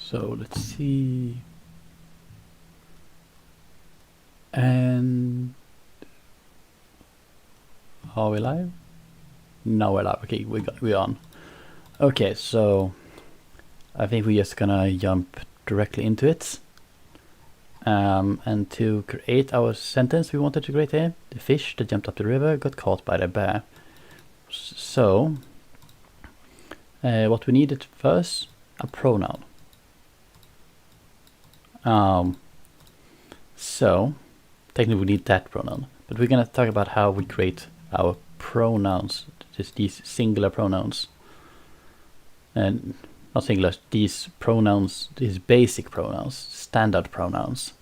So let's see. And are we live? No, we're live. Okay, we're on. Okay, so I think we're just gonna jump directly into it. And to create our sentence we wanted to create here, the fish that jumped up the river got caught by the bear. So what we needed first, a pronoun. So technically we need that pronoun, but we're gonna talk about how we create our pronouns, just these singular pronouns. And not singular, these pronouns, these basic pronouns, standard pronouns.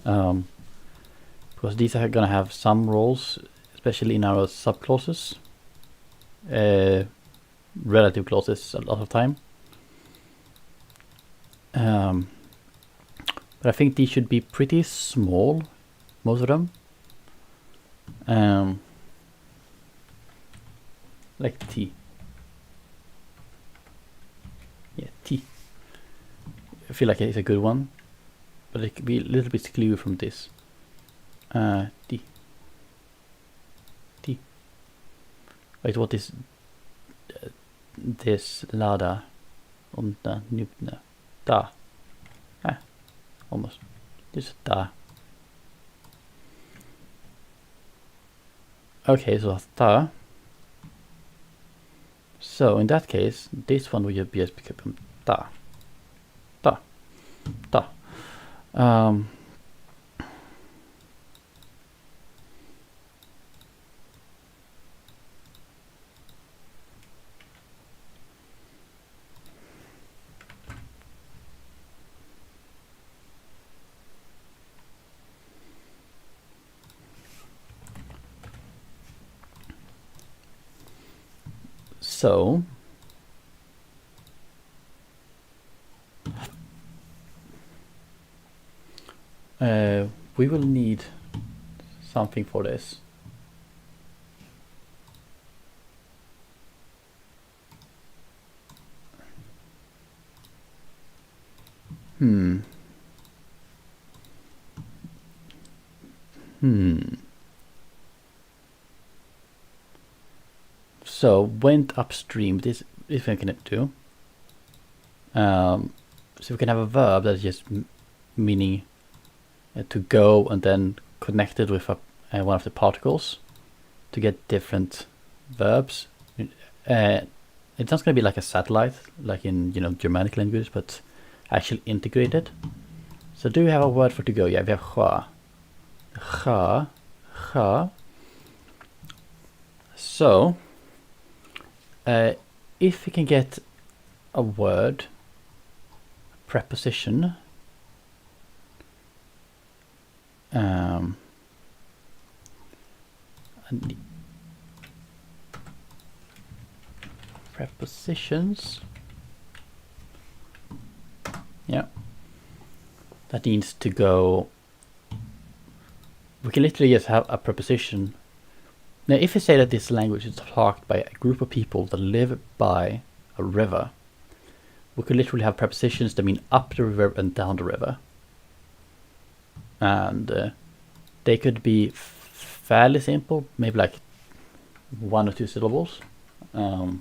Because these are gonna have some roles, especially in our subclauses. Relative clauses a lot of time. But I think these should be pretty small, most of them. Like T. Yeah, T. I feel like it's a good one, but it could be a little bit skewed from this. T. T. Wait, what is this lada? Unta, nubna, da. Almost. Just da. Okay, so da. So in that case, this one will just become da. Da. Da. So we will need something for this. So went upstream. This we can do. So we can have a verb that's just meaning to go and then connected with one of the particles to get different verbs. It's not going to be like a satellite, like in Germanic language, but actually integrated. So do we have a word for to go? Yeah, we have cha. Cha. Cha. So if we can get a word, a preposition, prepositions, yeah, that needs to go. We can literally just have a preposition. Now, if you say that this language is talked by a group of people that live by a river, we could literally have prepositions that mean up the river and down the river. And they could be fairly simple, maybe like 1 or 2 syllables. So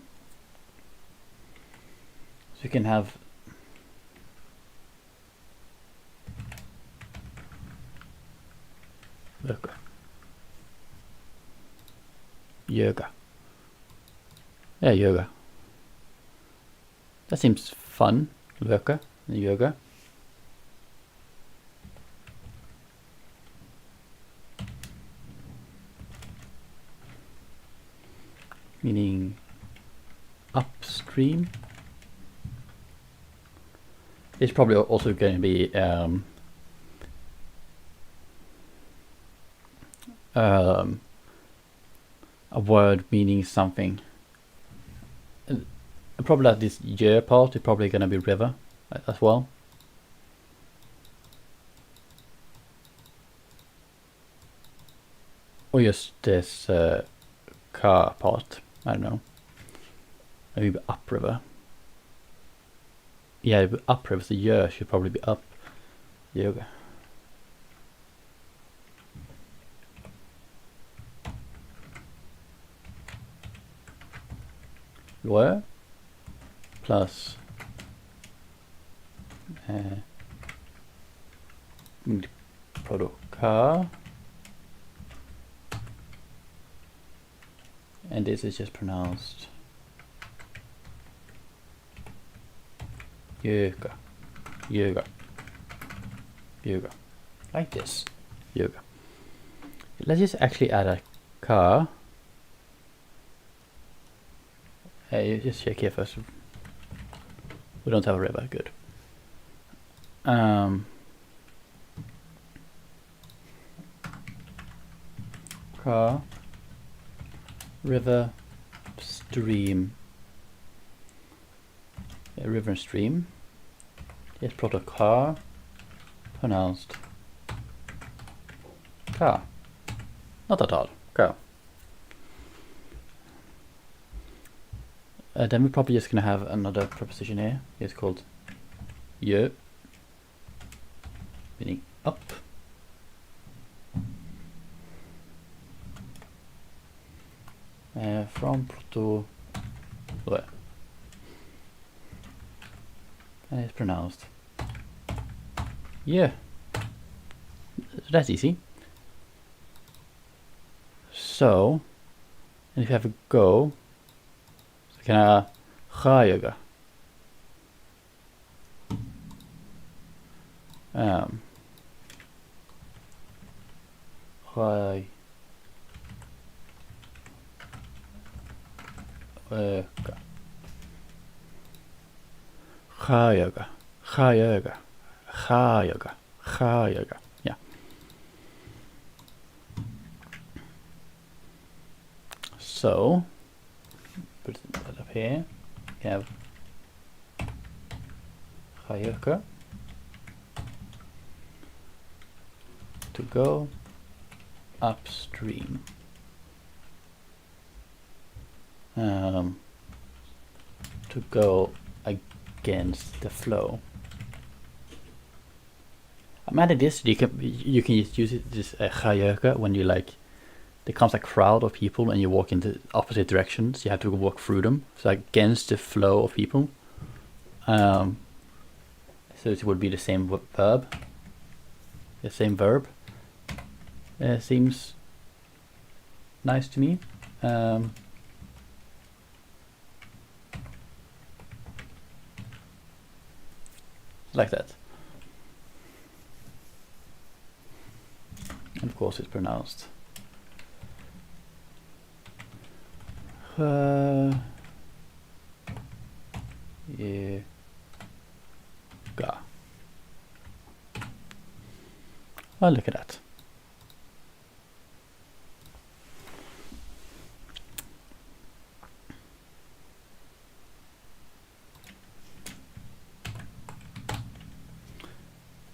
you can have yoga. Yeah, yoga. That seems fun. Yoga. Meaning upstream. It's probably also going to be a word meaning something. And probably like this year part is probably going to be river as well. Or just this car part. I don't know. Maybe upriver. yeah, upper, so yeah should probably be up. Yoga. Where plus product car, and this is just pronounced yoga, yoga, yoga, like this, yoga. Let's just actually add a car. Hey, just check here first. We don't have a river, good. Car, river, stream. Yeah, river and stream. Yes, product car, pronounced car. Not at all, car. Then we're probably just gonna have another preposition here. It's called yö, meaning up. From proto, and it's pronounced yeah. So that's easy. So, and if you have a go, så kan jag sjöjaga. Sjöjaga. Sjöjaga. Sjöjaga. Sjöjaga. Yeah. So, put that up here. We have sjöjaga. To go upstream. To go against the flow. I'm adding this. You can just use it this sjöjaga when you like. There comes a crowd of people and you walk in the opposite directions. You have to walk through them. So against the flow of people. So it would be the same verb. The same verb. Seems nice to me. Like that. And of course it's pronounced yeah. Oh, look at that.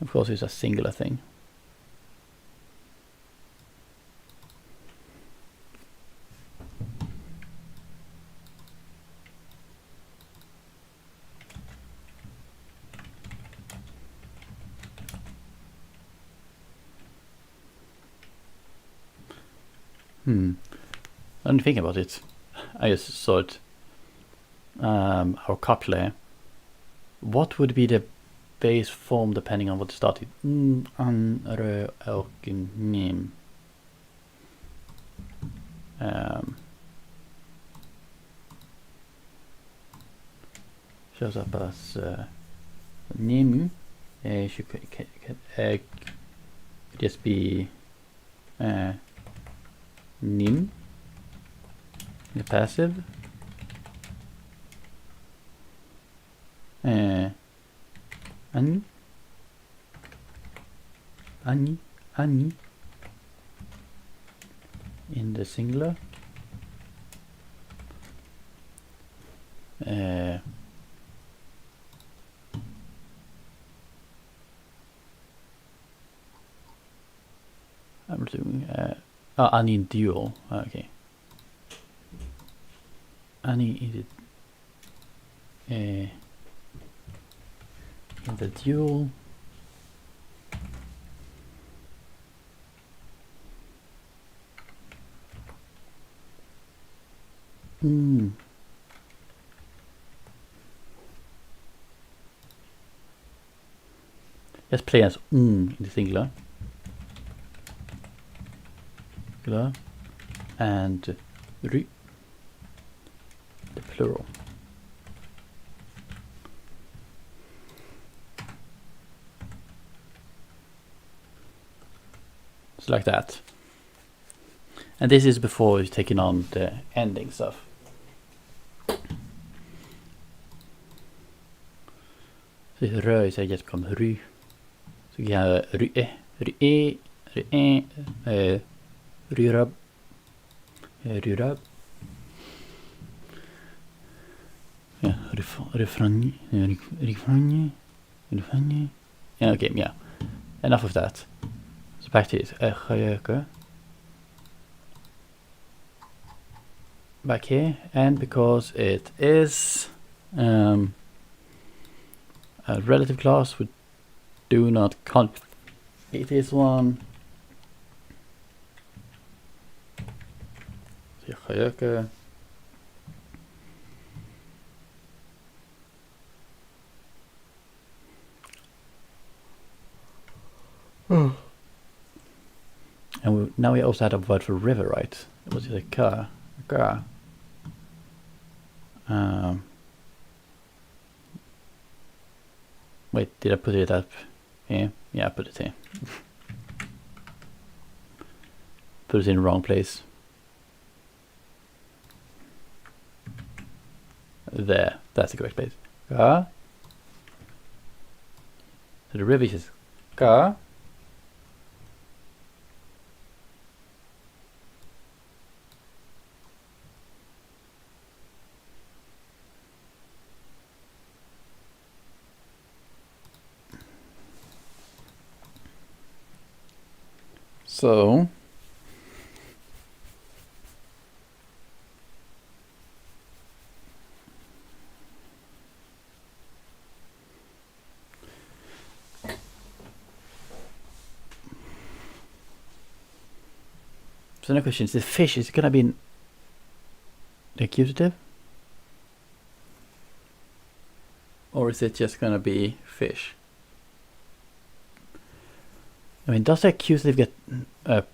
Of course, it's a singular thing. I didn't think about it. I just saw it. Our copula. What would be the base form depending on what it started? An, rö, och nim. Shows up as nim. Should just be nim. The passive. Ani. In the singular. I'm doing Ani in dual. Okay. Ani is it the dual. Let's play as in the singular. And ry, the plural. So like that. And this is before you're taking on the ending stuff. Så rö is just become ry. Så kan jag ryrab. Yeah, refrain. Yeah, okay, yeah. Enough of that. So back to it. Back here, and because it is a relative class, we do not complete this one. And now we also had a word for river, right? It was a ka. Wait, did I put it up here? Yeah, I put it here. Put it in the wrong place. There, that's the correct place. Ka. So the river is ka. So the question is, the fish is gonna be the accusative? Or is it just gonna be fish? I mean, does the accusative get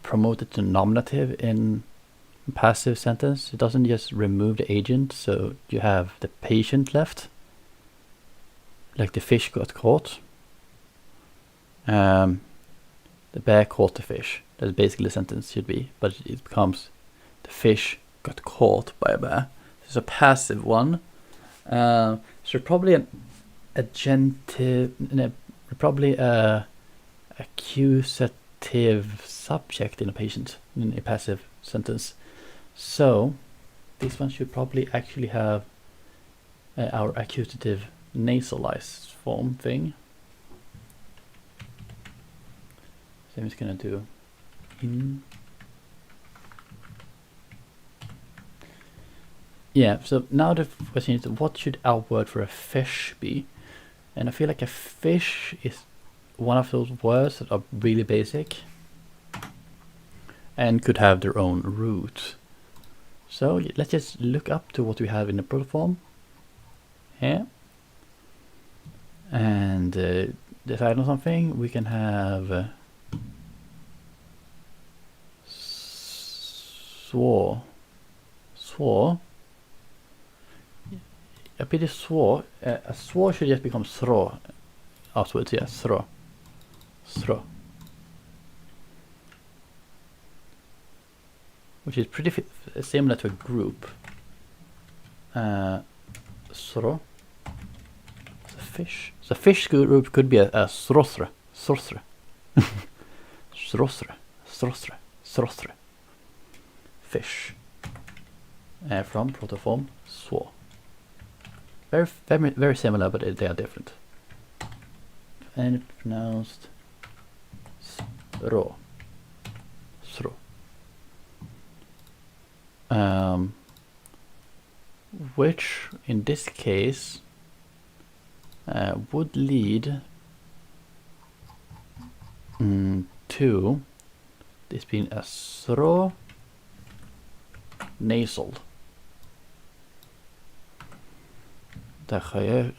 promoted to nominative in passive sentence? It doesn't just remove the agent, so you have the patient left. Like the fish got caught. The bear caught the fish. That's basically the sentence should be, but it becomes the fish got caught by a bear. It's a passive one. So probably an agentive, probably a accusative subject in a passive sentence. So this one should probably actually have our accusative nasalized form thing. So I'm just gonna do in. Yeah, so now the question is, what should our word for a fish be? And I feel like a fish is one of those words that are really basic and could have their own root. So let's just look up to what we have in the proto form here and decide on something. We can have swore. A bit of swore. A swore should just become throw afterwards. Yeah, throw. Which is pretty similar to a group. Throw. The fish. The fish group could be a srothre. Fish. From protoform swore. Very similar, but they are different. And it's pronounced throw. Which in this case would lead to this being a throw nasal. Daar ga je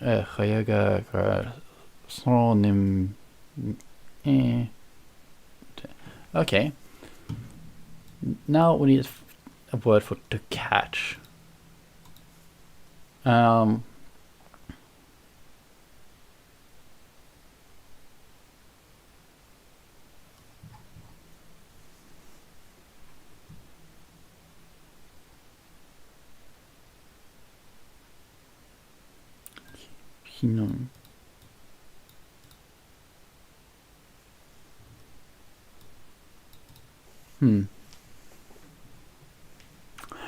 synonym. Okay. Now we need a word for to catch.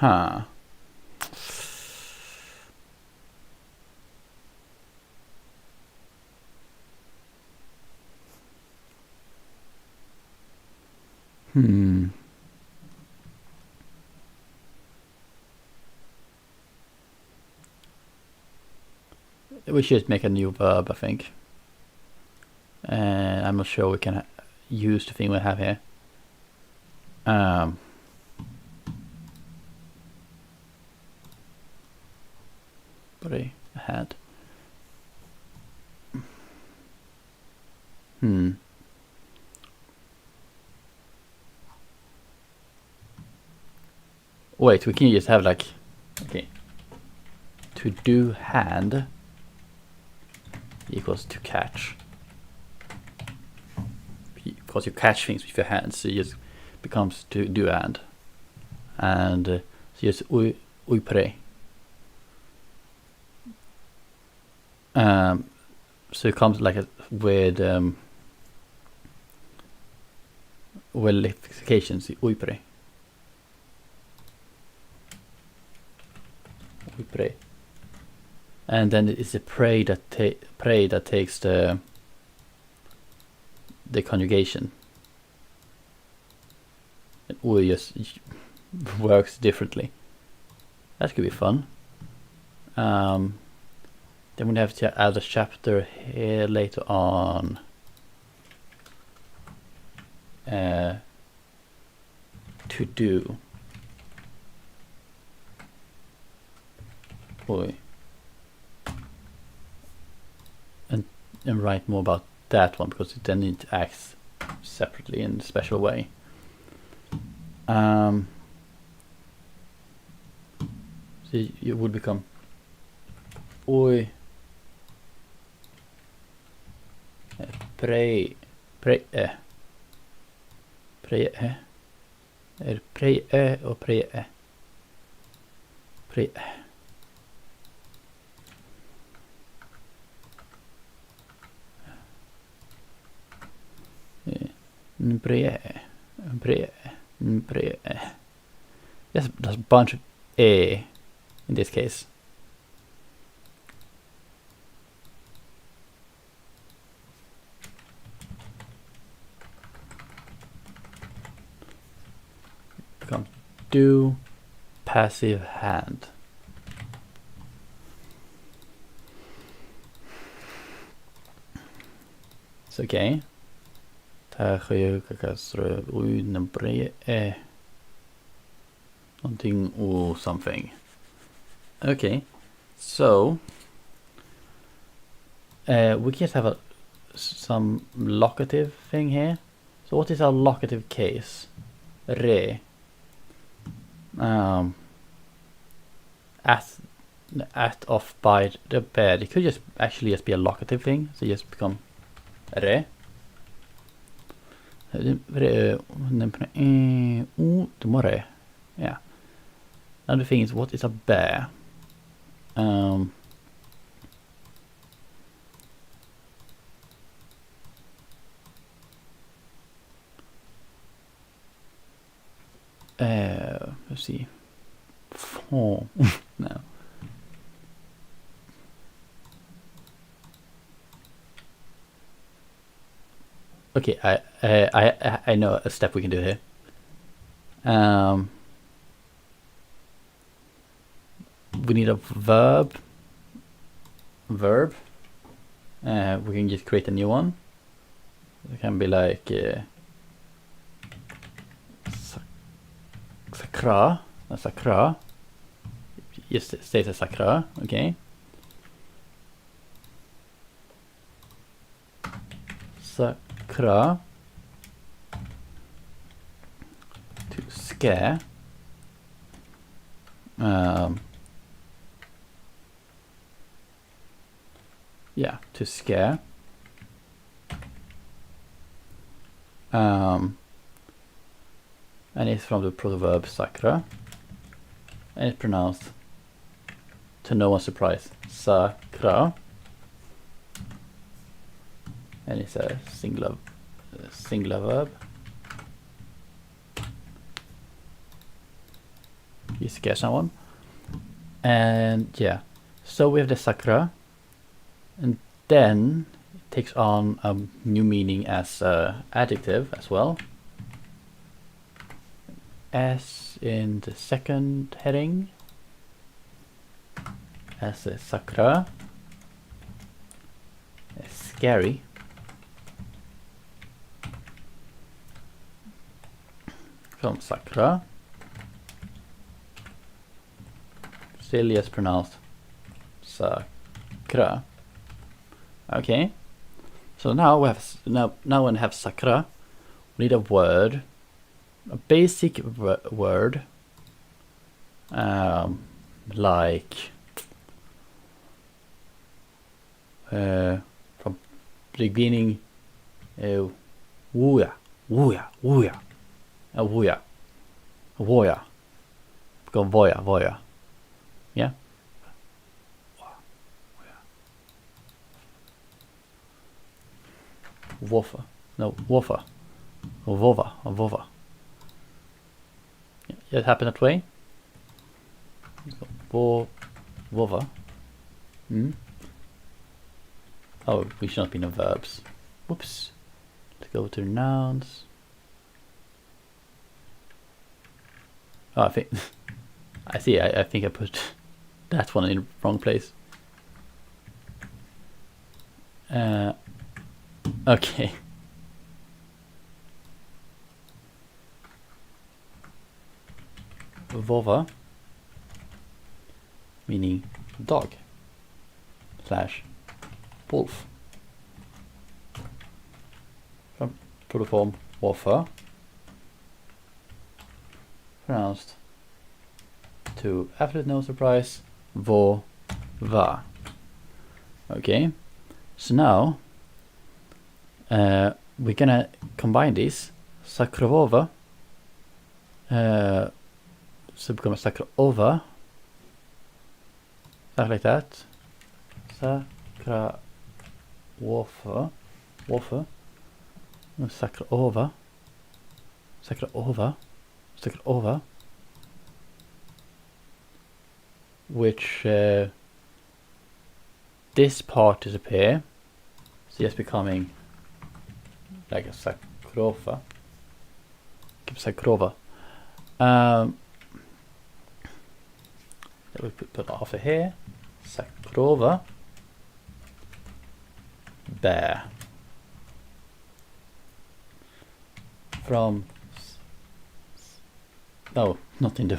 Huh. We should make a new verb, I think. And I'm not sure we can use the thing we have here. But I had. Wait, we can just have like, okay, to do hand equals to catch. Because you catch things with your hands, so it just becomes to do hand. And so just uipre. So it comes like with lifications, uipre. Uipre. And then it's the prey that takes the conjugation. And U just works differently. That could be fun. Then we have to add a chapter here later on. To do. Boy. And write more about that one, because it then it acts separately in a special way. So it would become oi pre or pre. Yes, there's a bunch of A in this case. Becomes do passive hand. It's okay. Någonting or something. Okay, so we just have some locative thing here. So what is our locative case? Re. At off by the bed. It could just actually just be a locative thing. So just become re. Yeah. Another thing is, what is a bear? Let's see. No. Okay, I know a step we can do here. We need a verb. We can just create a new one. It can be like sakra. Sakra. Just stays as sakra. Okay. Sakra. To scare. Yeah, to scare. And it's from the proverb sakra. And it's pronounced, to no one's surprise, sakra. And it's a singular verb. You scare someone. And yeah, so we have the sakra, and then it takes on a new meaning as adjective as well, as in the second heading, as a sakra, scary. From sakra, still yes pronounced sakra. Okay, so now we have now when we have sakra, we need a word, a basic word, like from beginning, wooya, go voya, yeah. Woffa, no, woffa, or vova. Yeah, it happened that way. Vova. Oh, we should not be no verbs. Whoops. Let's go to nouns. Oh, I think I see. I think I put that one in the wrong place. Okay. Vova, meaning dog / wolf. From plural form woffa, pronounced, to absolute no surprise, vova. Okay, so now we're gonna combine these. Sakrovova, so it becomes sakrova, like that. Sakra woffa, sakrova, which this part disappear, so it's becoming like a sakrova. That we put after here, sakrova, bear. From no, not in the,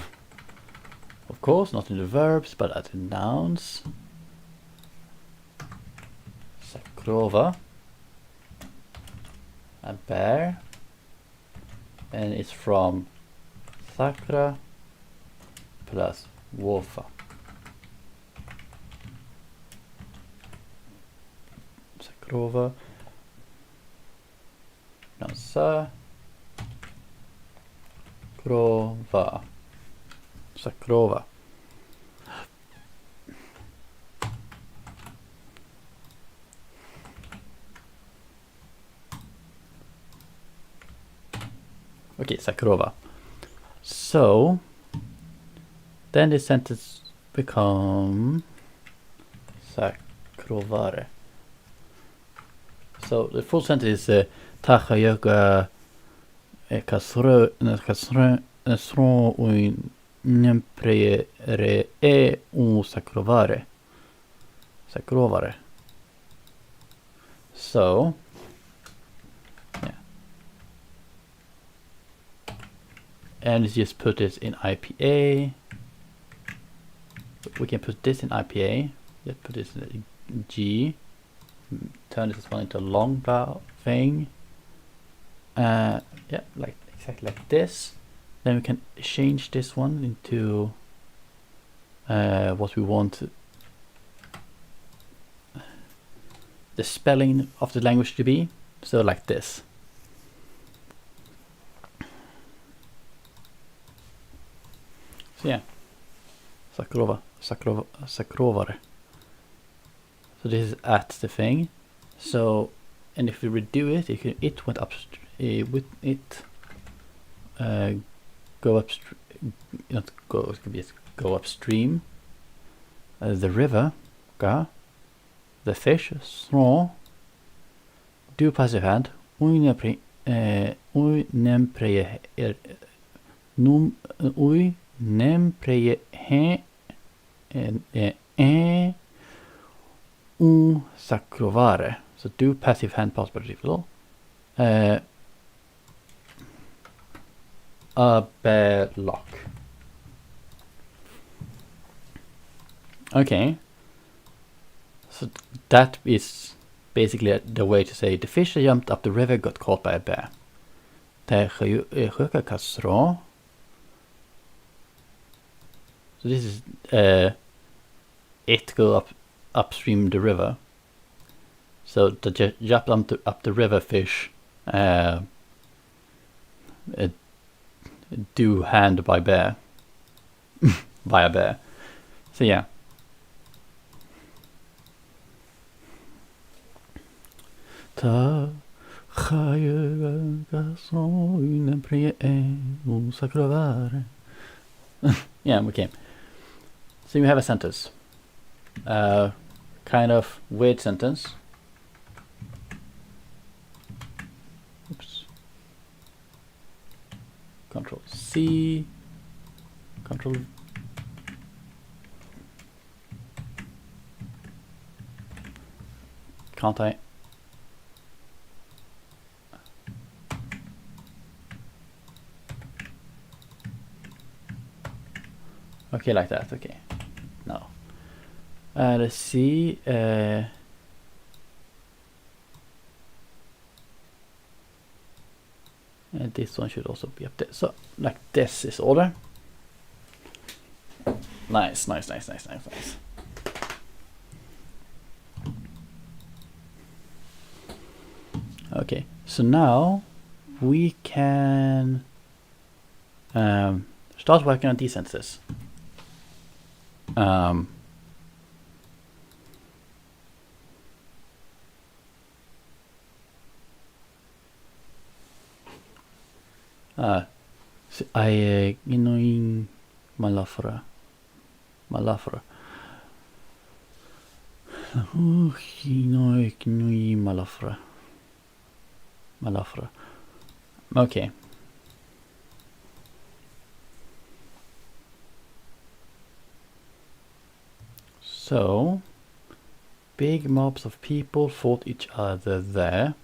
of course, not in the verbs, but at the nouns. Sakrova, a bear, and it's from sakra plus woffa. Sakrova. Now sakrova. Okay, sakrova. So then the sentence become sakrovare. So the full sentence is tacha yoga kasro un nempre re un sakrovare. So and just put this in IPA. We can put this in IPA. Just put this in G. Turn this one into a long bar thing. Yeah, like exactly like this. Then we can change this one into what we want the spelling of the language to be. So like this. So yeah, Sakrovare. So this is at the thing. So, and if we redo it, it went up. With it, go upstream. Not go. It could be go upstream. The river, the fish, small. Do passive hand. Sakrovare. So do passive hand past particle. A bear lock. Okay. So that is basically the way to say the fish that jumped up the river got caught by a bear. So this is it go upstream the river. So the jump up the river fish do hand by bear by a bear. So yeah. Yeah, okay. So you have a sentence. Kind of weird sentence. Oops. Control C. Control. Can't I? Okay, like that. Okay. No. Let's see. And this one should also be up there. So, like this is order. Nice. Okay, so now we can start working on these sentences. So I in Malafra. Malafra. Malafra. Okay. So, big mobs of people fought each other there.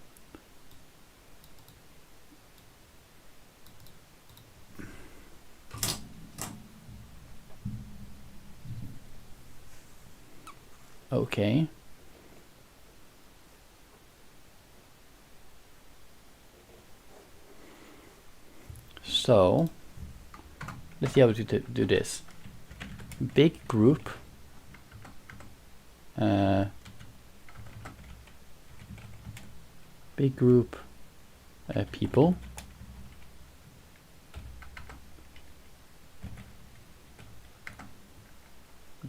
Okay. So, let's see how to do this. Big group. Big group people.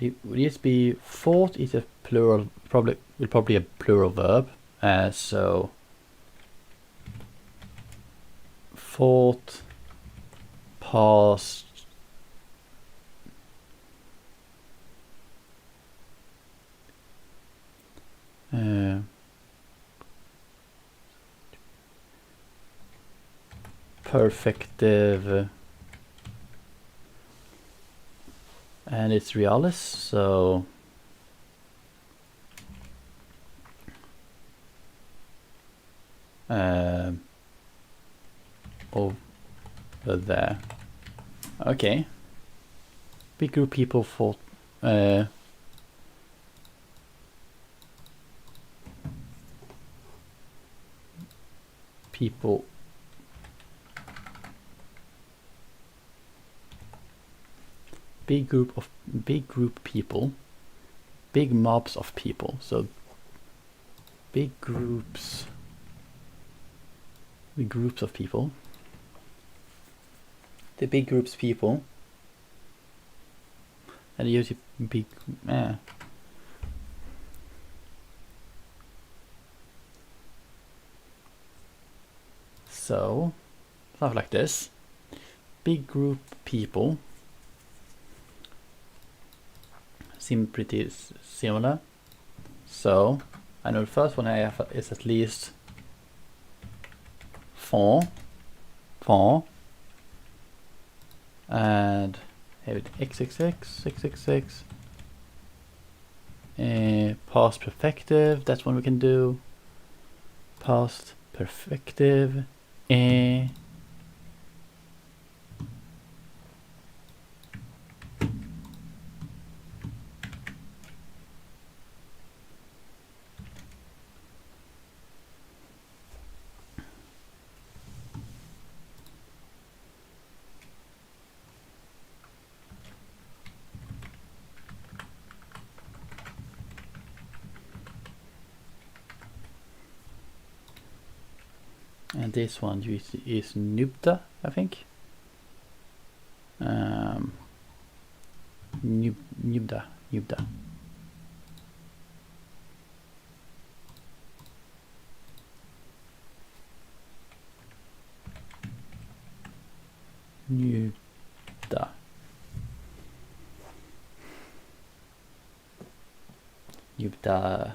Would this be fought is a plural, probably a plural verb. So fought past perfective, and it's realis, so over there. Okay. Big group people fought. People. Big group people. Big mobs of people. So big groups. Big groups of people. The big groups people. And use big. So, stuff like this. Big group people seem pretty similar. So, I know the first one I have is at least 4. And have it x66, 666. Past perfective, that's one we can do. Past perfective. And this one is Nubda, I think. Nubda. Nubdare.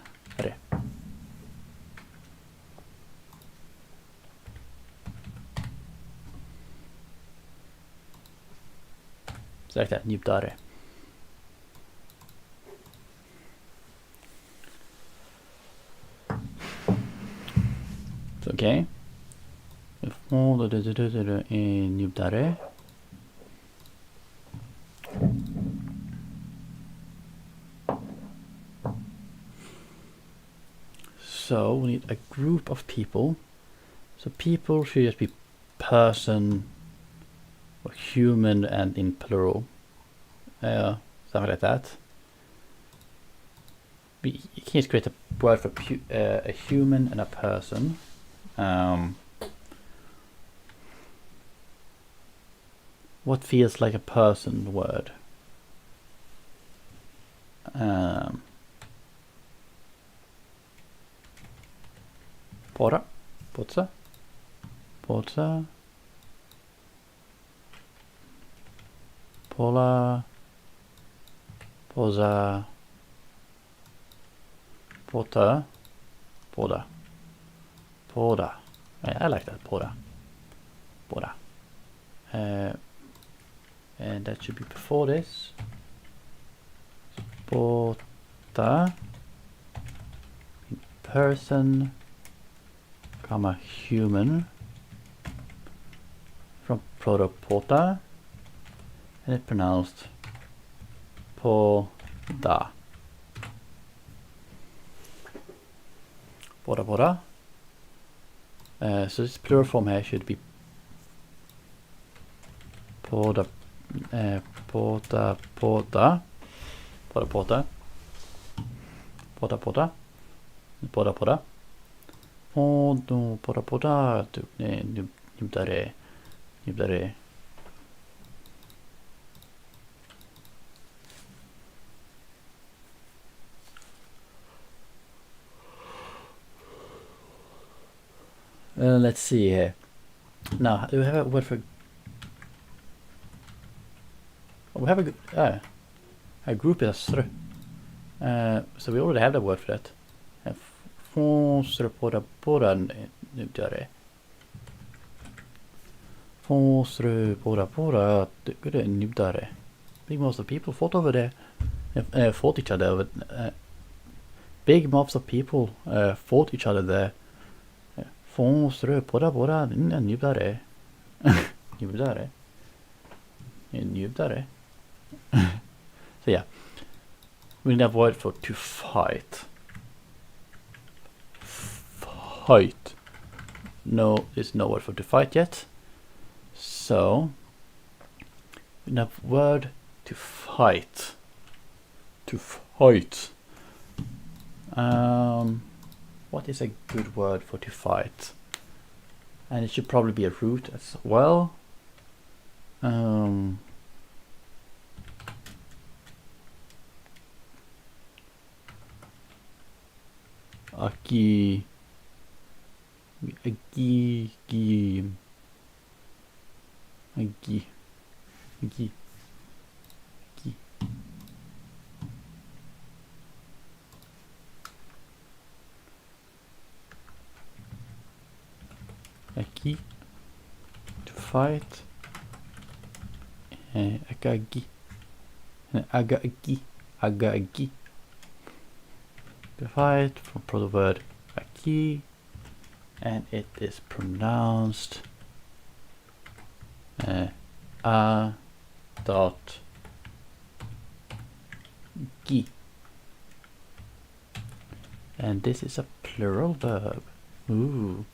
Så like that, Nubdare. It's okay. Nubdare. So we need a group of people. So people should just be person or human and in plural. Something like that. You can't create a word for a human and a person. What feels like a person word? Pora, Potsa, Pola, Poza, Pota, Poda. I like that, Poda. And that should be before this. Pota, person, comma, human, from Protopota, and it's pronounced Poda. Poda. So this plural form here should be Poda, Poda, Nubdare. Let's see here. Now, do we have a word for? We have a group is so we already have the word for that. Fonsre nubdare. Fonsre nubdare. Big mobs of people fought over there. Fought each other over. Big mobs of people fought each other there. Fonsre nubdare. Nubdare. Njutare. So yeah, we need a word for to fight. Fight. No, there's no word for to fight yet. So we need a word to fight. To fight. What is a good word for to fight? And it should probably be a root as well. Aki. Aki. To fight. Akagi. Agagi. To fight from proto word aki, and it is pronounced a dot gi, and this is a plural verb. Ooh.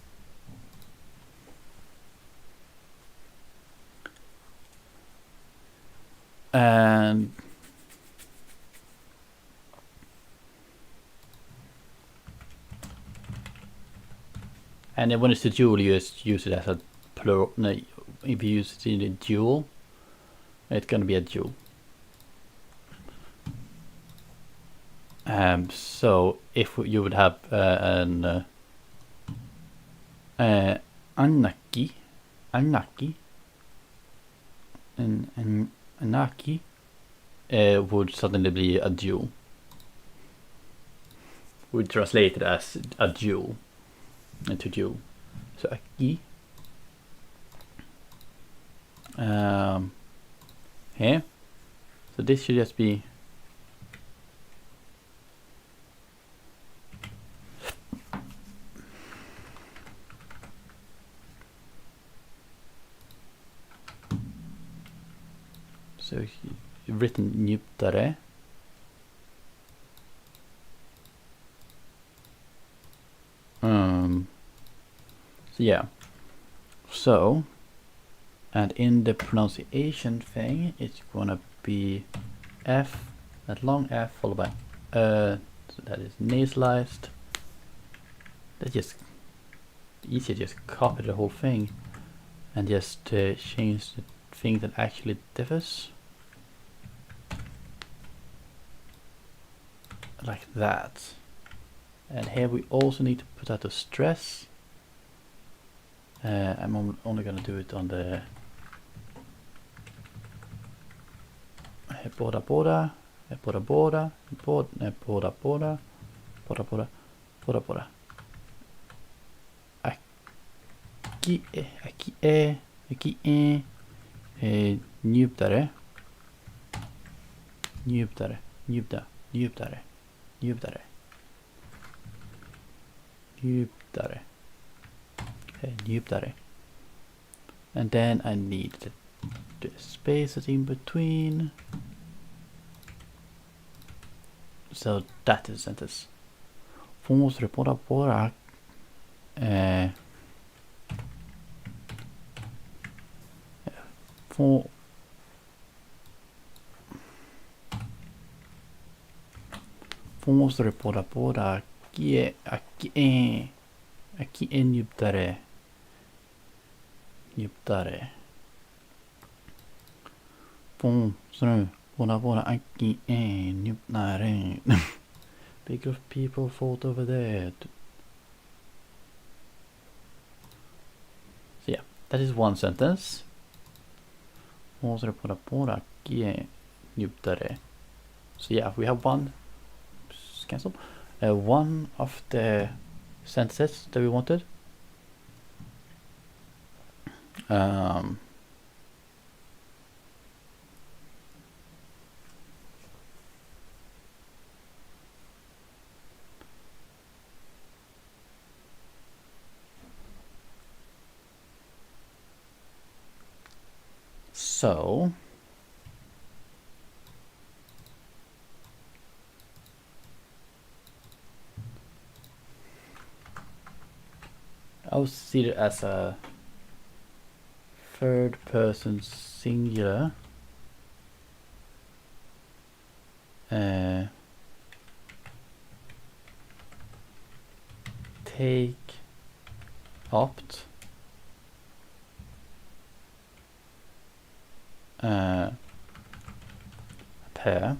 And then when it's a dual, you just use it as a plural. No, if you use it in a dual, it's gonna be a dual. So if you would have an anaki, would suddenly be a dual. We translate it as a dual into dual. So aki. Here. So this should just be so written njutare. So yeah. So, and in the pronunciation thing, it's gonna be F, that long F followed by so that is nasalized. That's just easier, just copy the whole thing and just change the thing that actually differs. Like that. And here we also need to put out the stress. I'm only gonna do it on the border. Njutare. And then I need the spaces in between. So that is a sentence. Fomos repora Fomos repora aquí en njutare. Bom, Bona aquí en njutare. Big of people fought over there. So yeah, that is one sentence. So yeah, we have one. Cancel. One of the sentences that we wanted. So I would see it as a third person singular. Take, opt, pair,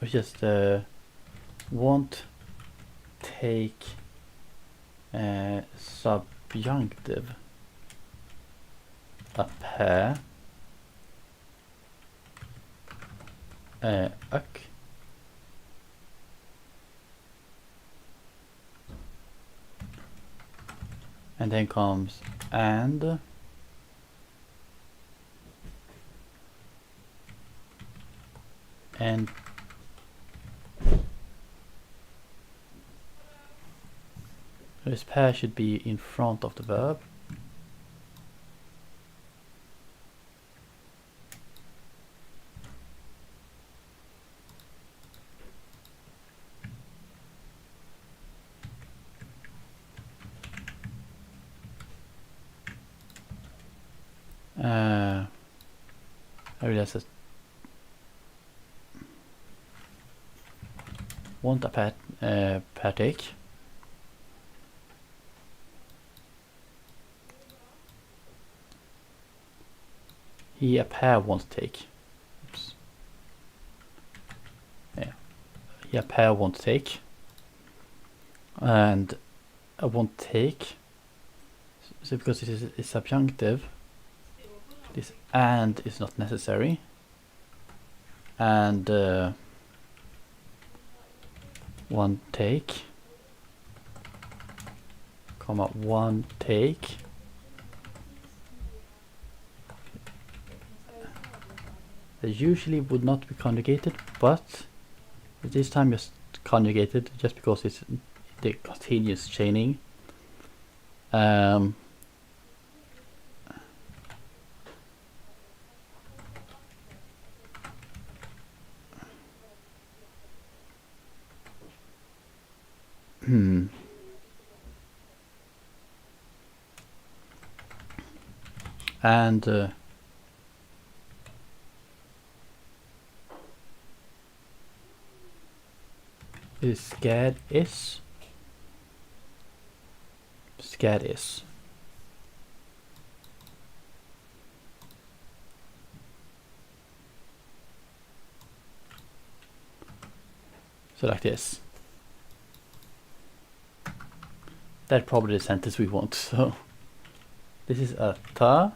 or just want, take, subjunctive, a pair, ök, and then comes and this pair should be in front of the verb. I realize that want a pair take. He a pair won't take. Oops. Yeah. He a pair won't take. And I won't take. So because it is subjunctive, this and is not necessary. And one take, comma one take. They usually would not be conjugated, but this time just conjugated just because it's the continuous chaining. And is scared is so like this. That's probably the sentence we want. So this is a ta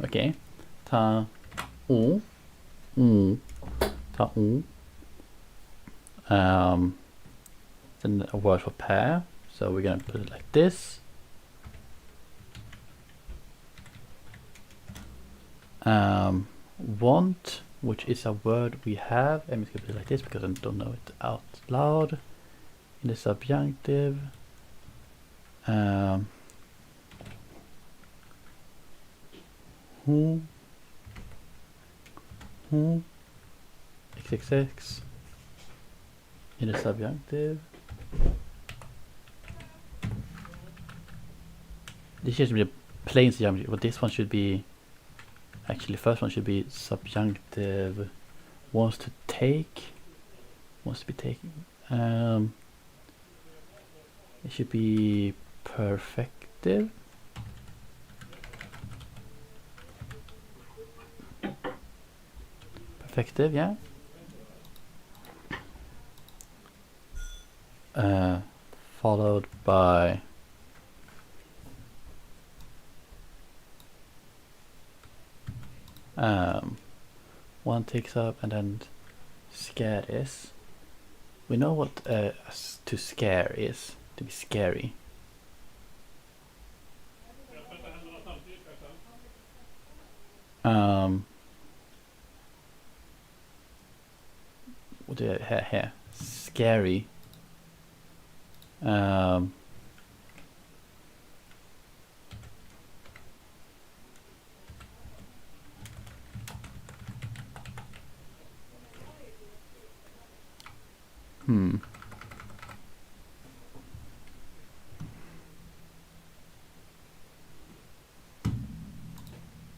okay, ta then a word for pair, so we're gonna put it like this. Want, which is a word we have. I'm just gonna put it like this because I don't know it out loud. In the subjunctive. Who xxx in the subjunctive. This should be a plain subjunctive, but this one should be actually first one should be subjunctive wants to take, wants to be taken. It should be perfective. Perfective, yeah. Followed by one takes up, and then scared is. We know what to scare is, to be scary. What do I have here? Scary.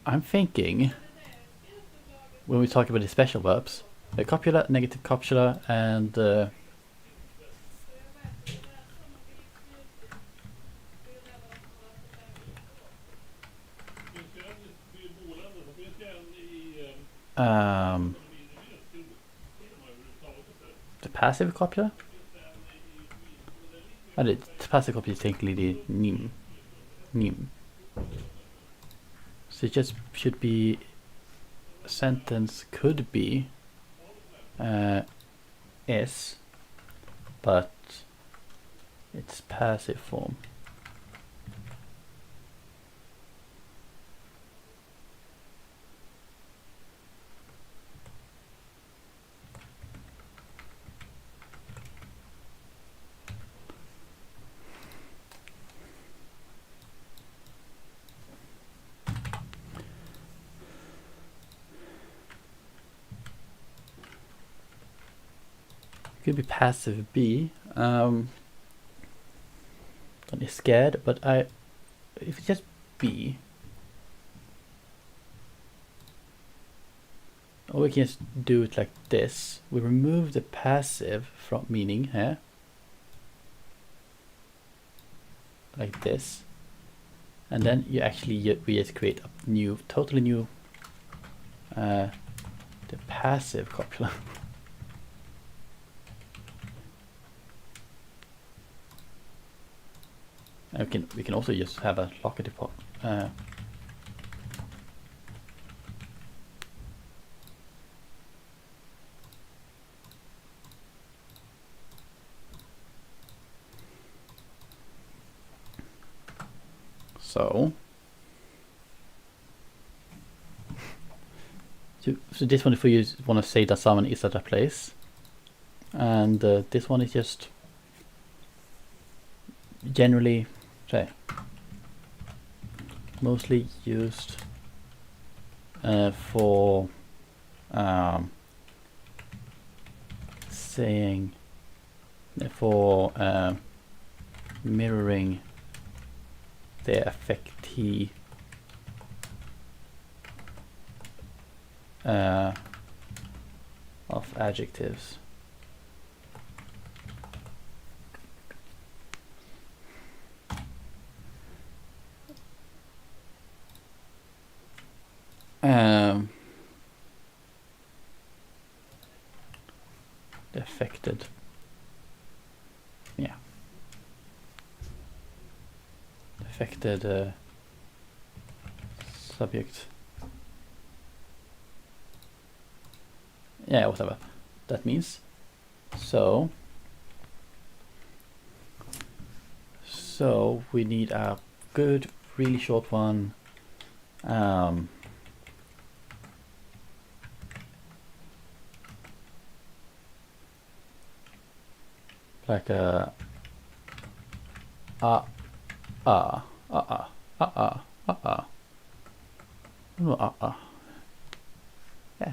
I'm thinking, when we talk about the special verbs, the copula, negative copula, and the passive copula. The passive copula is technically the nim. So it just should be, a sentence could be is, but it's passive form. Could be passive B. Don't be scared, but if it's just B, or we can just do it like this. We remove the passive from meaning here, like this, and then you actually we just create a new, totally new, the passive copula. We can also just have a locative so this one, if we want to say that someone is at a place, and this one is just generally, say, mostly used for saying, for mirroring the affectee of adjectives. The affected, yeah, affected subject, yeah, whatever that means. So we need a good, really short one. Like a yeah,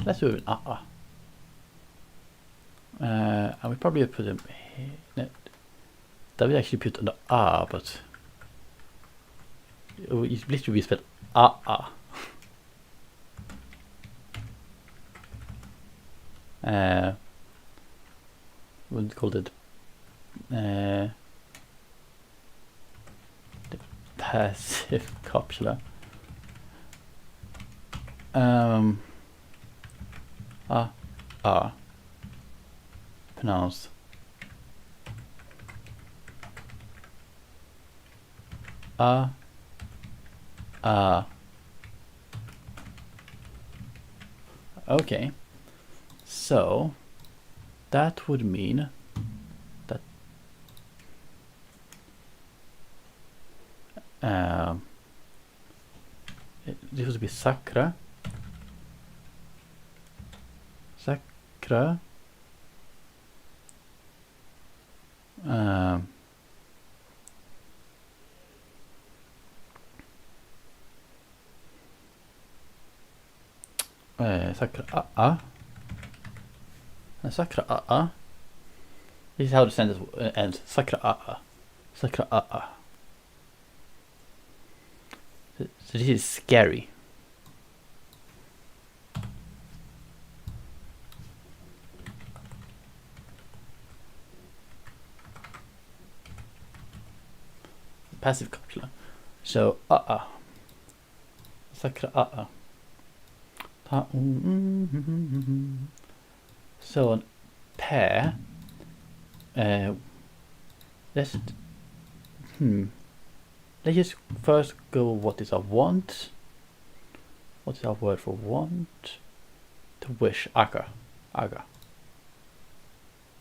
let's do an and we probably put them here. That we actually put an but it literally be spelled what called it, the passive copula. Pronounced okay, so that would mean that this would be sakra, Sakra. Sakra. Sakra. This is how the sentence ends. Sakra. Sakra. So this is scary. Passive koppla. So Sakra. So an pair. Let's just first go. What is our want? What is our word for want? To wish. Aga.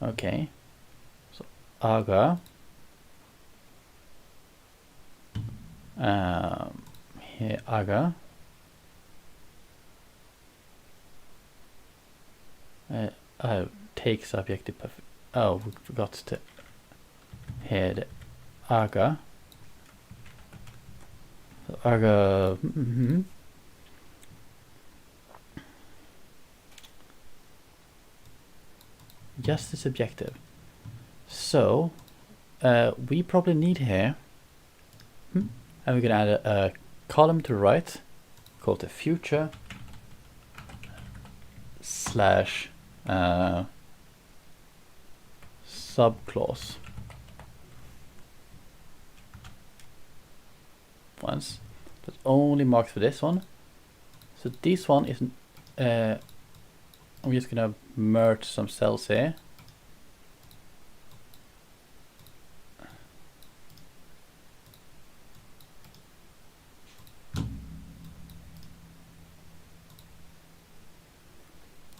Okay. So aga. Here aga. Take subjective perfect. Oh, we forgot to head aga. So aga. Just the subjective. So we probably need here, and we're gonna add a column to the right called the future slash subclause once, but only marked for this one. So this one is I'm just gonna merge some cells here.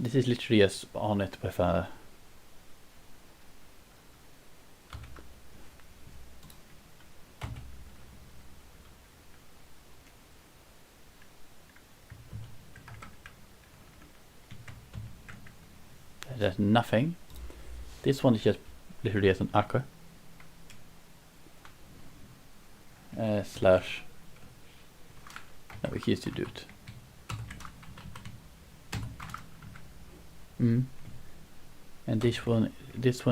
This is literally just on it with a there's nothing. This one is just literally as an akka slash. No, we used to do it. And this one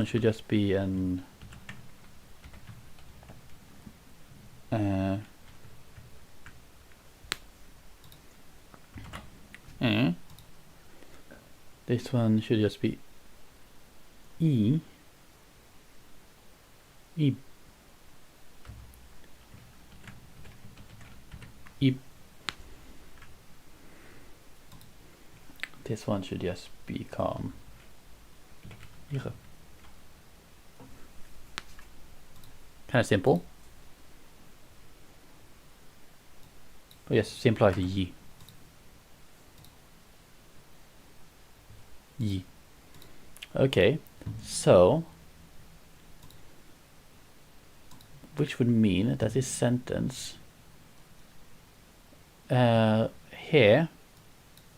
should just be an this one should just be E. This one should just become kind of simple. But yes, simple like y. Okay, so which would mean that this sentence here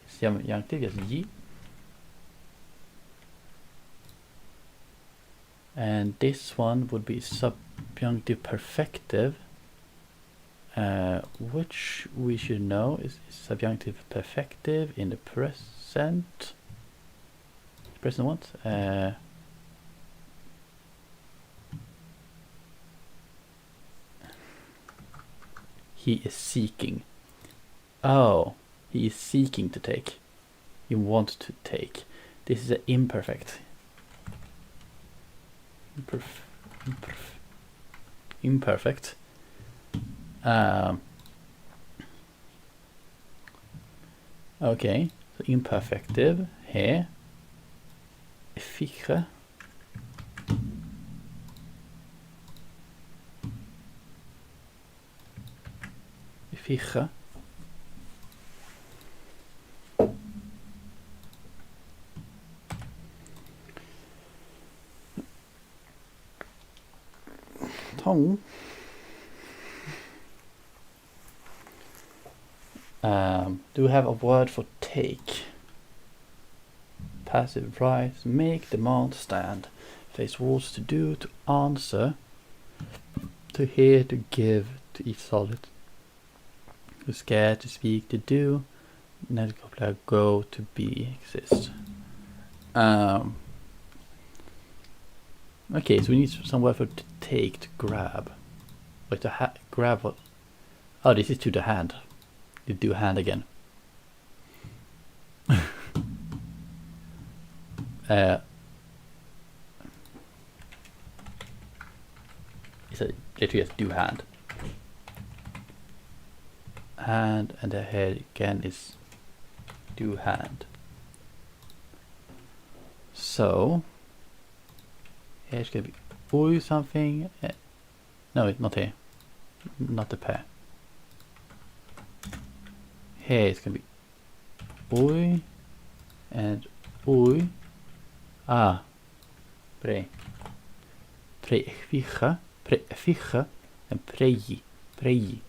is subjunctive, yes, y, and this one would be subjunctive perfective, which we should know is subjunctive perfective in the present. Present what? He is seeking. Oh, he is seeking to take. He wants to take. This is an imperfect. Imperfect. Okay, so imperfective here. Fiche. Fiche. Tongue. Do we have a word for take? passive rights, make demand stand, face walls to do, to answer, to hear, to give, to eat solid, to scare, to speak, to do, net copy, go, to be, exist. Okay, so we need some word for to take, to grab. Like to grab what? Oh, this is to the hand. You do hand again. It's a literally just do hand. Hand, and the head again is do hand. So here it's gonna be oi something. No, it's not here. Not the pair. Here it's gonna be oi and oi. Ah, pre. Prefiche and preji. Preji.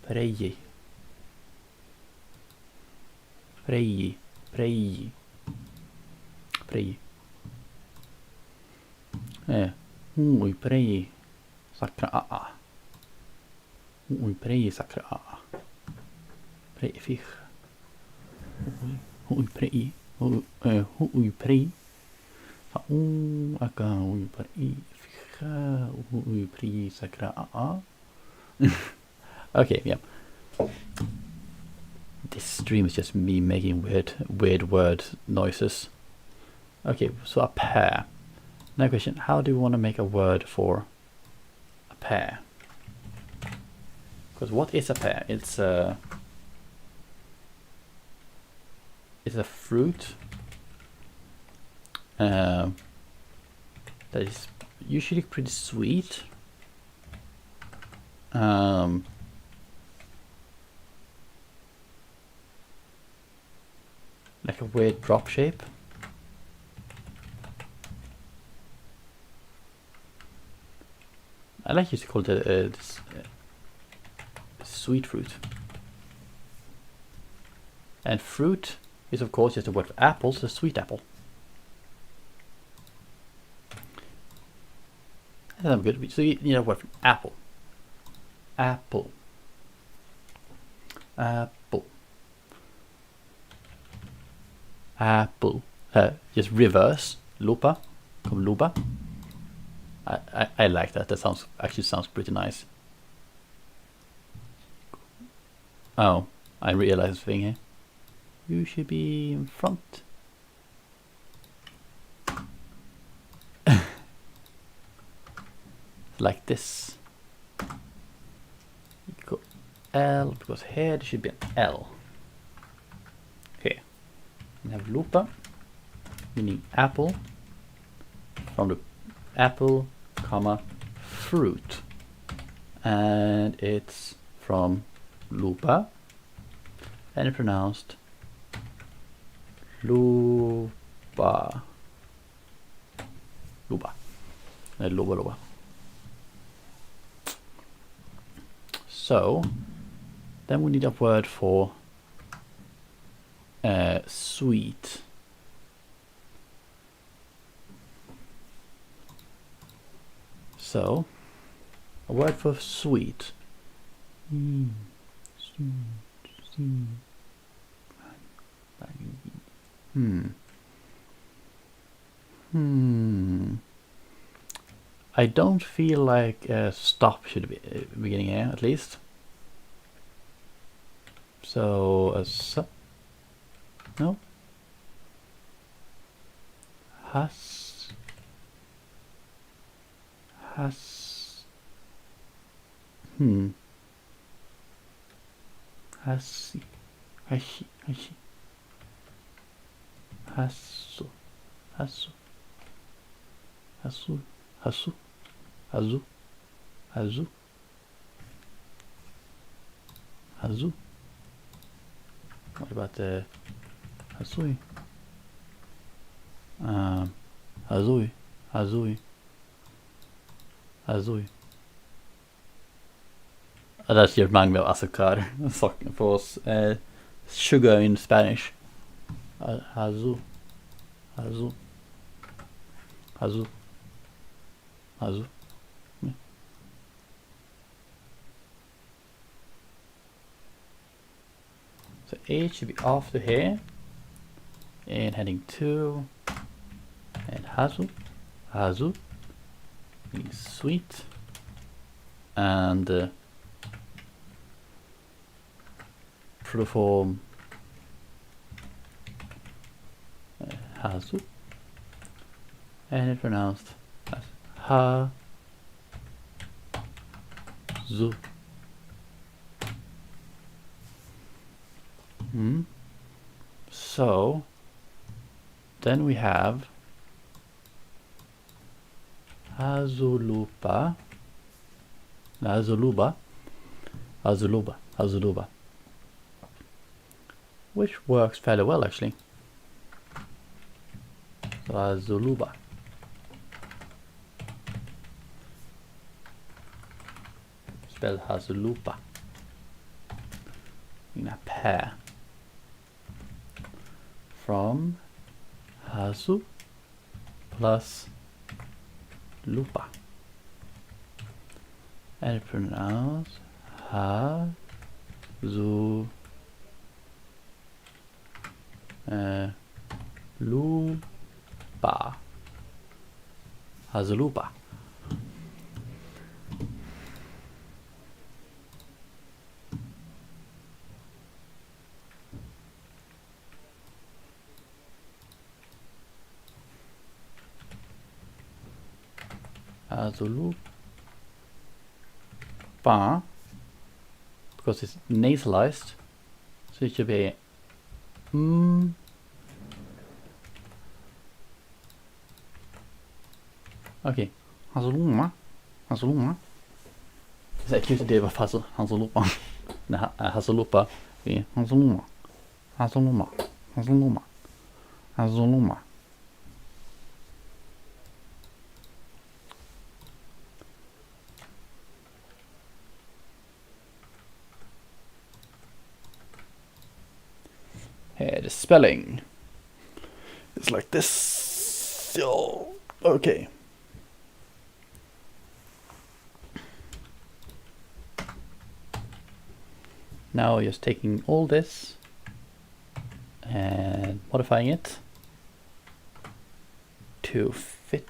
Preji. Preji. Preji. Preji. Oi preji. Sakra a. Oi preji sakra a. Prefiche. Oi preji. Oi preji. Aka oi preji. Oi preji sakra a. Okay, yeah. This stream is just me making weird word noises. Okay, so a pair. Now question, how do we want to make a word for a pear? Because what is a pear? It's a fruit that is usually pretty sweet. Like a weird drop shape. I like to call it sweet fruit. And fruit is of course just a word for apples, a sweet apple. That's good. So you need a word for apple. Apple. Apple. Apple. Just reverse. Lupa. Come lupa. I like that. That actually sounds pretty nice. Oh, I realized a thing here. You should be in front. Like this. You go L because here there should be an L. Here. We have lupa, meaning apple. From the apple, comma, fruit. And it's from lupa. And it's pronounced lupa. Lupa. Lupa. So then we need a word for sweet. So a word for sweet. I don't feel like stop should be beginning here, at least. So no. Has. Hasi. Hashi. Hasu. Hasu. Hasu. Hasu. Hazu. Hazu. Hazu. What about the Hasui? Hazui. Hazui. Hazui. That just reminded me of azúcar for us. Sugar in Spanish. Hazu. Hazu. Hazu. Hazu. Yeah. So H should be after here. And heading 2. And Hazu. Hazu. Means sweet. And for the form Hazu. And it's pronounced as Ha Zu. So then we have Hazulupa, Hazuluba, Hazuluba, Hazuluba, which works fairly well actually. So Hazuluba. Spell Hazulupa in a pair from Hazu plus Lupa, and it pronounced Hazu Lupa, Hazulupa. Hazulupa, because it's nasalized, so it should be okay. Hazuluma, Hazuluma. It's accusative of Hazulupa. Hazulupa. Hazuluma, Hazuluma, Hazuluma, Hazuluma. The spelling is like this. So, okay. Now just taking all this and modifying it to fit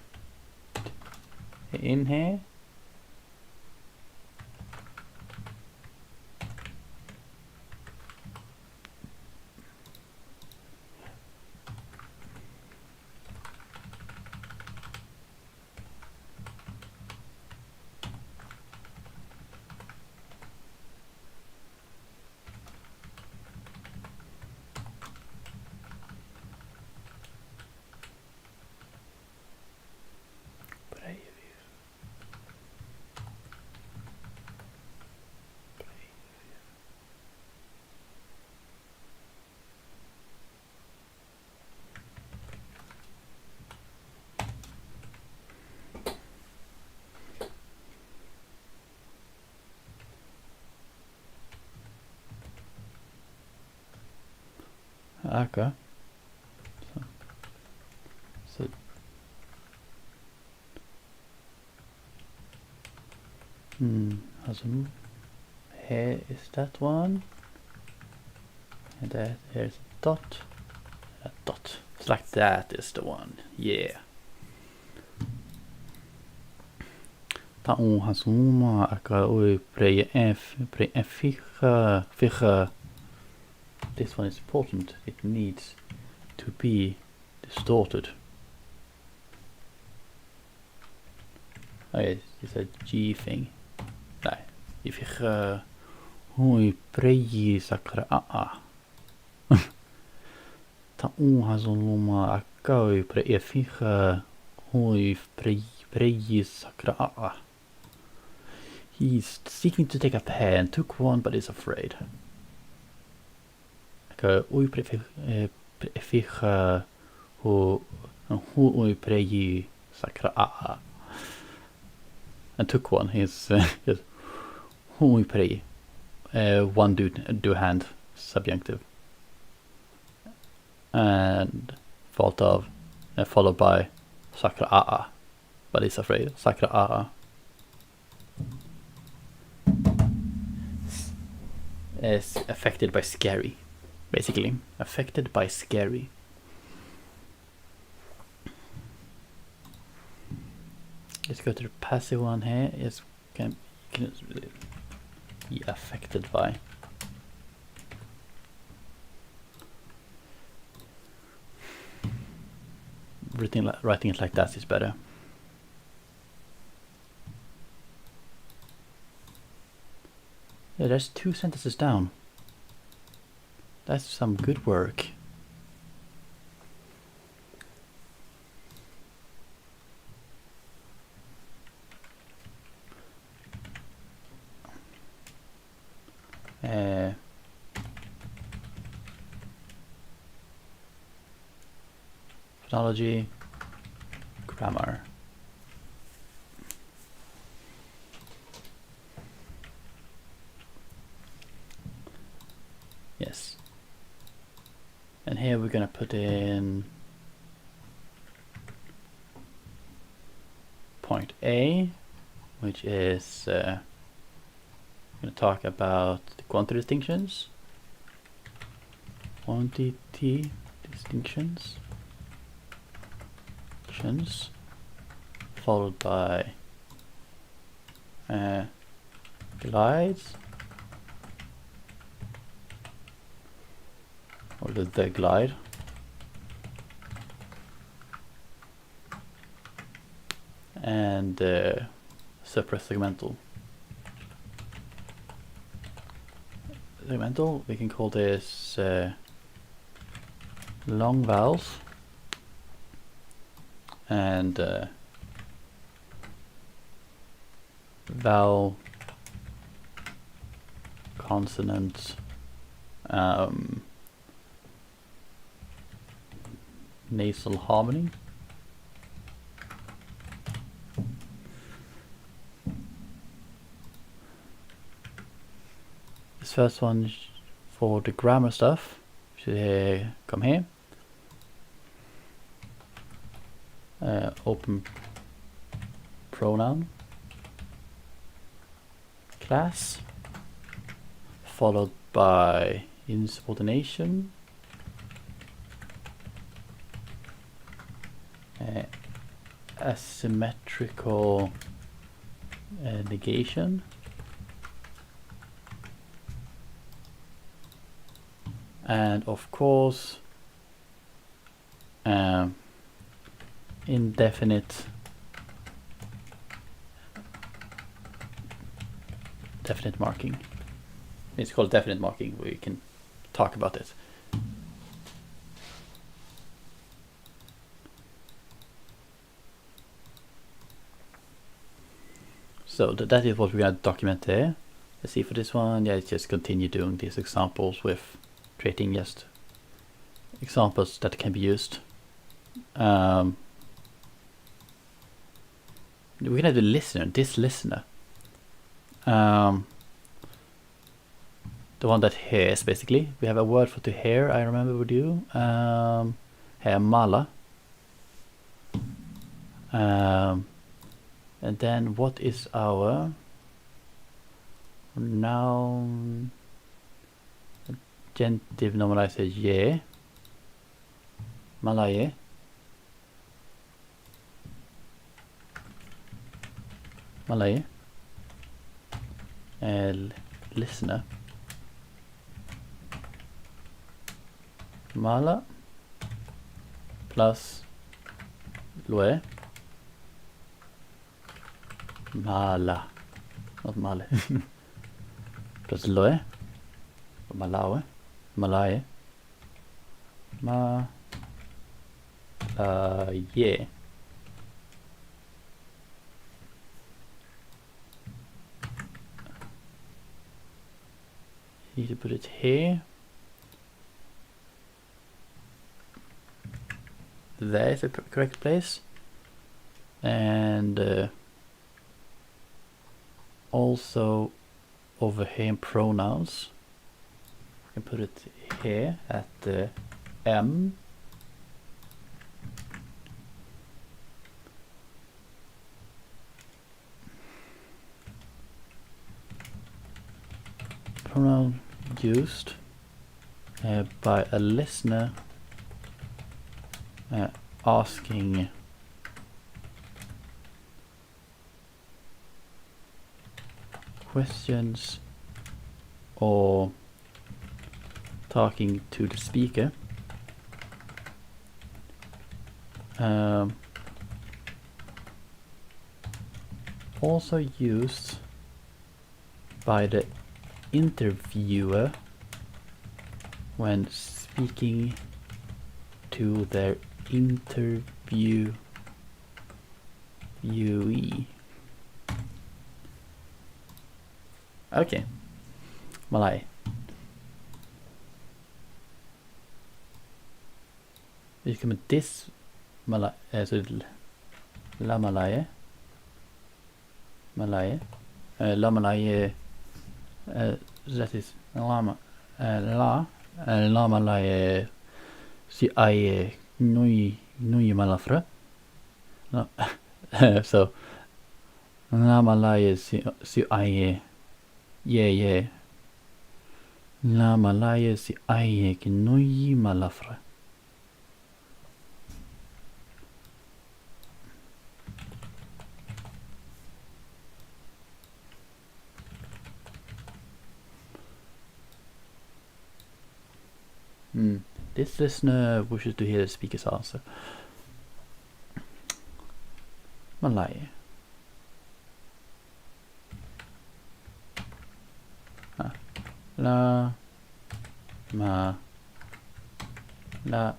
in here. Okay. So here is that one, and that here's a dot, a dot. It's like that is the one. Yeah. Ta hasuma aka oi pre ficha. This one is important. It needs to be distorted. Okay, it's a G thing. Nej, if ich hui preji sakra ta hazoluma akau pre ficha hui preji sakra He's seeking to take a pair and took one but is afraid. Ui preficha hui preji sakra and took one. He's hui preji. One do hand subjunctive. and followed by sakra aa, but is afraid. Sakra aa is affected by scary, basically. Affected by scary. Let's go to the passive one here. Yes, can be affected by. Writing it like that is better. Yeah, there's 2 sentences down. That's some good work. Phonology, grammar. Yes. And here we're gonna put in point A, which is going to talk about the quantity distinctions. Quantity distinctions. Followed by glides, or the glide, and suprasegmental. Segmental, we can call this long vowels and vowel consonant nasal harmony. This first one for the grammar stuff should come here. Open pronoun class, followed by insubordination, asymmetrical negation, and of course indefinite definite marking. It's called definite marking. We can talk about it. So that is what we're going to document there. Let's see for this one. Yeah, it's just continue doing these examples with creating just examples that can be used. We're gonna have the listener, this listener. The one that hears, basically. We have a word for to hear, I remember with you. Here, mala. And then what is our noun? Genitive normalizer, ye. Malaye. Malay, listener, mala plus loe, mala, not male, plus loe, malawe, malaye, ye. Need to put it here. There is the correct place. And also over here in pronouns, you can put it here at the M pronoun used by a listener asking questions or talking to the speaker. Also used by the interviewer when speaking to their interviewee. Okay, Malay. Vi kommer dis Malay, så la Malay. Malay. La Malay. That is lama. La Malay. Si ai nui malafra. No. So la Malay si ai yeah. La Malay si ai nui malafra. This listener wishes to hear the speaker's answer. Malay. La ma la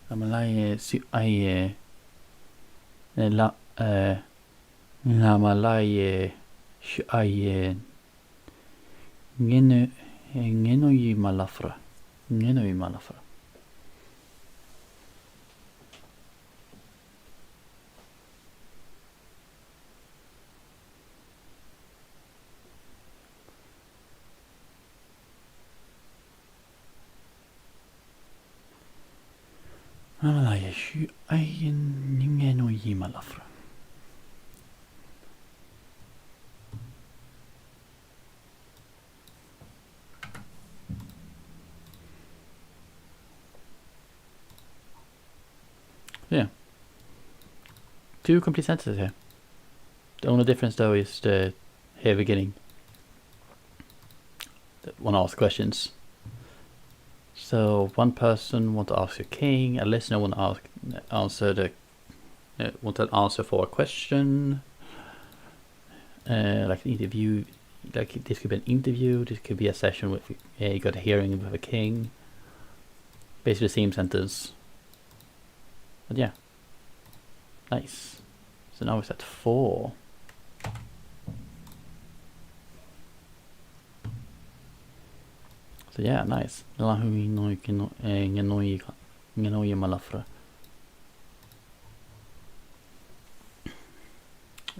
Malay si ai la Malay si ai ngenoi malafra. Malay si ai ngenoi malafra. Yeah. 2 complete sentences here. The only difference though is the here beginning. One asks questions. So one person want to ask a king, a listener want to answer an answer for a question. Like an interview, like this could be an interview, this could be a session with you got a hearing with a king. Basically the same sentence. But yeah, nice. So now it's at 4. So yeah, nice. Malafra.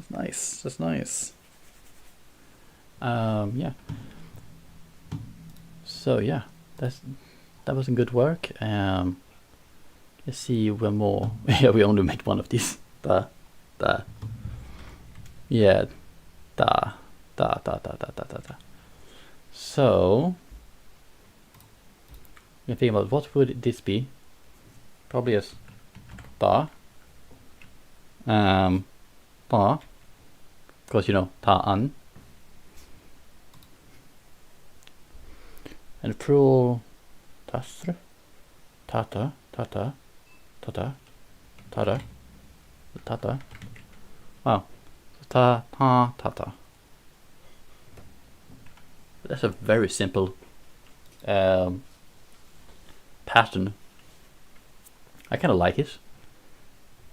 That's nice. Yeah. So yeah, that was good work. Let's see one more. Yeah, we only made one of these. Yeah. So you think about what would this be? Probably as ta. Ta. Because you know ta'an. And plural tasr. Tata. Wow. Tata. That's a very simple pattern. I kind of like it.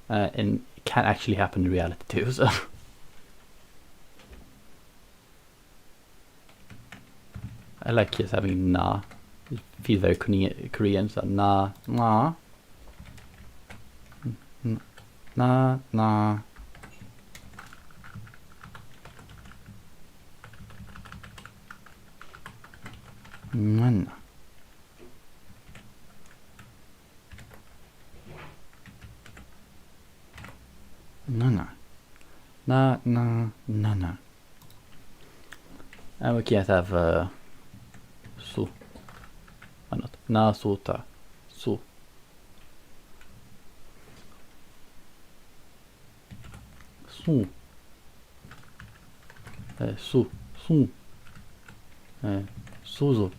And it can actually happen in reality too, so. I like just having na. It feels very Korean, so na. Na. Nana. Nana. Na. And we can't have su. Why not? Na suta. Su. Su. Su. Su. Suzu.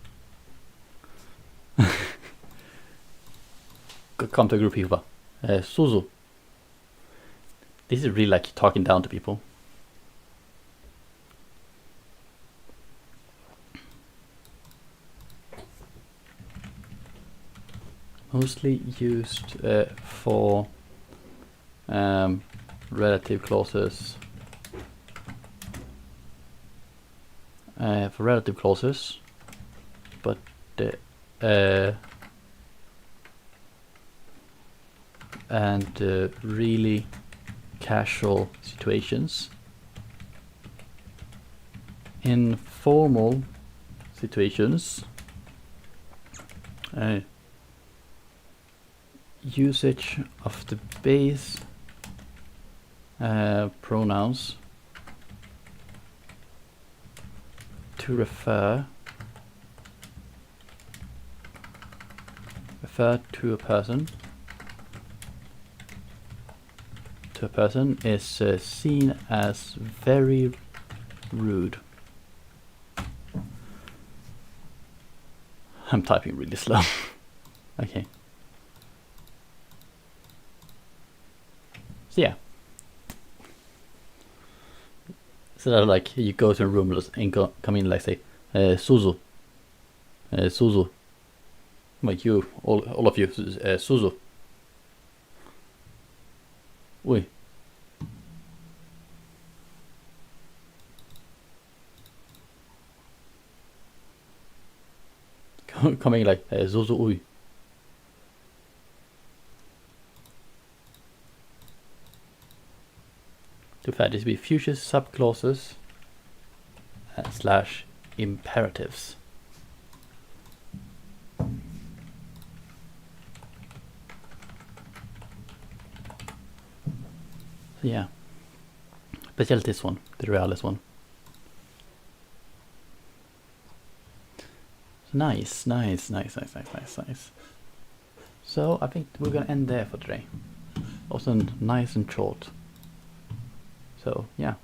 Come to a group of people. Suzu. This is really like talking down to people. Mostly used for relative clauses. For relative clauses, but and really casual situations. In formal situations, usage of the base pronouns to refer to a person is seen as very rude. I'm typing really slow. Okay. So yeah. So that like you go to a room and come in like say Suzu. Suzu. Like you, all of you, Suzu. Oi. Coming like Zuzu ui. To fact, this will be future subclauses slash imperatives. So yeah, speciellt this one, the realis one. So nice. So I think we're gonna end there for today. Also nice and short. So yeah.